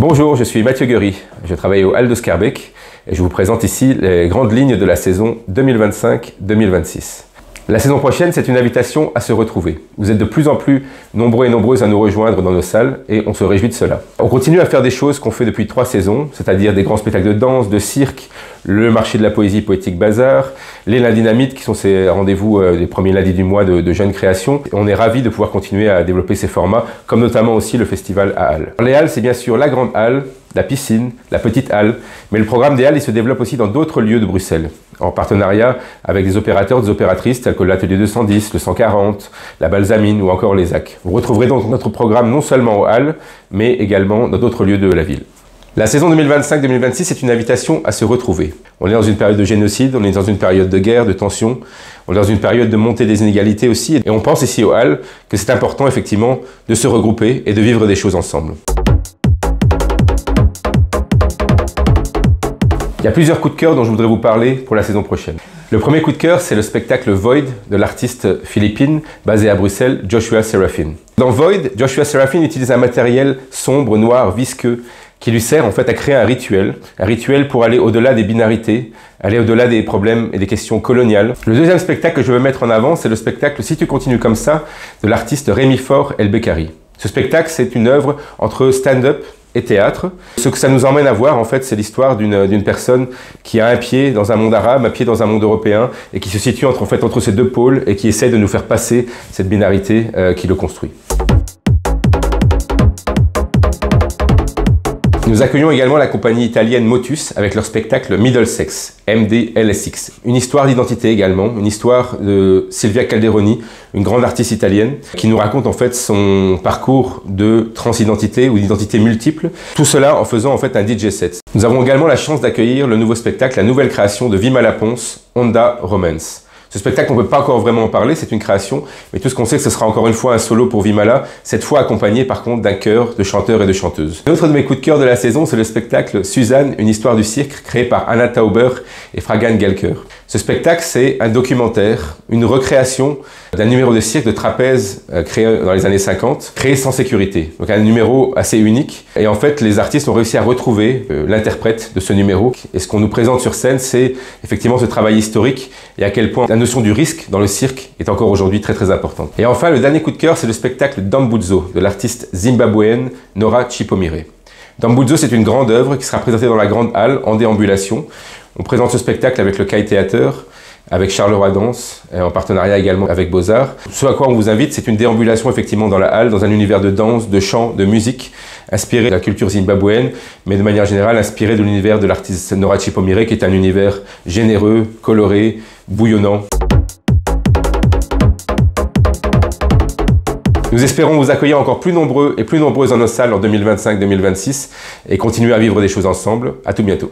Bonjour, je suis Mathieu Guery, je travaille au Halles de Schaerbeek et je vous présente ici les grandes lignes de la saison 2025-2026. La saison prochaine, c'est une invitation à se retrouver. Vous êtes de plus en plus nombreux et nombreuses à nous rejoindre dans nos salles et on se réjouit de cela. On continue à faire des choses qu'on fait depuis 3 saisons, c'est-à-dire des grands spectacles de danse, de cirque, le marché de la poésie poétique Bazar, les lundis dynamites qui sont ces rendez-vous les premiers lundis du mois de jeunes créations. Et on est ravis de pouvoir continuer à développer ces formats, comme notamment aussi le festival à Halle. Les Halles, c'est bien sûr la grande halle, la piscine, la petite halle, mais le programme des Halles il se développe aussi dans d'autres lieux de Bruxelles, en partenariat avec des opérateurs, des opératrices tels que l'Atelier 210, le 140, la Balsamine ou encore les ZAC. Vous retrouverez donc notre programme non seulement aux Halles, mais également dans d'autres lieux de la ville. La saison 2025-2026 est une invitation à se retrouver. On est dans une période de génocide, on est dans une période de guerre, de tension, on est dans une période de montée des inégalités aussi, et on pense ici aux Halles que c'est important effectivement de se regrouper et de vivre des choses ensemble. Il y a plusieurs coups de cœur dont je voudrais vous parler pour la saison prochaine. Le premier coup de cœur, c'est le spectacle Void de l'artiste philippine basé à Bruxelles, Joshua Serafin. Dans Void, Joshua Serafin utilise un matériel sombre, noir, visqueux, qui lui sert en fait à créer un rituel pour aller au-delà des binarités, aller au-delà des problèmes et des questions coloniales. Le deuxième spectacle que je veux mettre en avant, c'est le spectacle Si tu continues comme ça de l'artiste Rémi Faure El Bekkari. Ce spectacle, c'est une œuvre entre stand-up et théâtre. Ce que ça nous emmène à voir, en fait, c'est l'histoire d'une personne qui a un pied dans un monde arabe, un pied dans un monde européen, et qui se situe entre ces deux pôles, et qui essaie de nous faire passer cette binarité qui le construit. Nous accueillons également la compagnie italienne Motus avec leur spectacle Middlesex, MDLSX. Une histoire d'identité également, une histoire de Silvia Calderoni, une grande artiste italienne, qui nous raconte en fait son parcours de transidentité ou d'identité multiple. Tout cela en faisant en fait un DJ set. Nous avons également la chance d'accueillir le nouveau spectacle, la nouvelle création de Vima Laponce, Honda Romance. Ce spectacle, on ne peut pas encore vraiment en parler, c'est une création, mais tout ce qu'on sait, que ce sera encore une fois un solo pour Vimala, cette fois accompagné par contre d'un chœur de chanteurs et de chanteuses. Un autre de mes coups de cœur de la saison, c'est le spectacle Suzanne, une histoire du cirque, créé par Anna Tauber et Fragan Gelker. Ce spectacle, c'est un documentaire, une recréation d'un numéro de cirque de trapèze créé dans les années 50, créé sans sécurité. Donc un numéro assez unique. Et en fait, les artistes ont réussi à retrouver l'interprète de ce numéro. Et ce qu'on nous présente sur scène, c'est effectivement ce travail historique et à quel point la notion du risque dans le cirque est encore aujourd'hui très importante. Et enfin, le dernier coup de cœur, c'est le spectacle Dambudzo de l'artiste zimbabwéenne Nora Chipomire. Dambudzo, c'est une grande œuvre qui sera présentée dans la grande halle en déambulation. On présente ce spectacle avec le Kai Theater, avec Charleroi Danse, et en partenariat également avec Beaux-Arts. Ce à quoi on vous invite, c'est une déambulation effectivement dans la halle, dans un univers de danse, de chant, de musique, inspiré de la culture zimbabwéenne, mais de manière générale inspiré de l'univers de l'artiste Nora Chipomire, qui est un univers généreux, coloré, bouillonnant. Nous espérons vous accueillir encore plus nombreux et plus nombreuses dans nos salles en 2025-2026 et continuer à vivre des choses ensemble. À tout bientôt.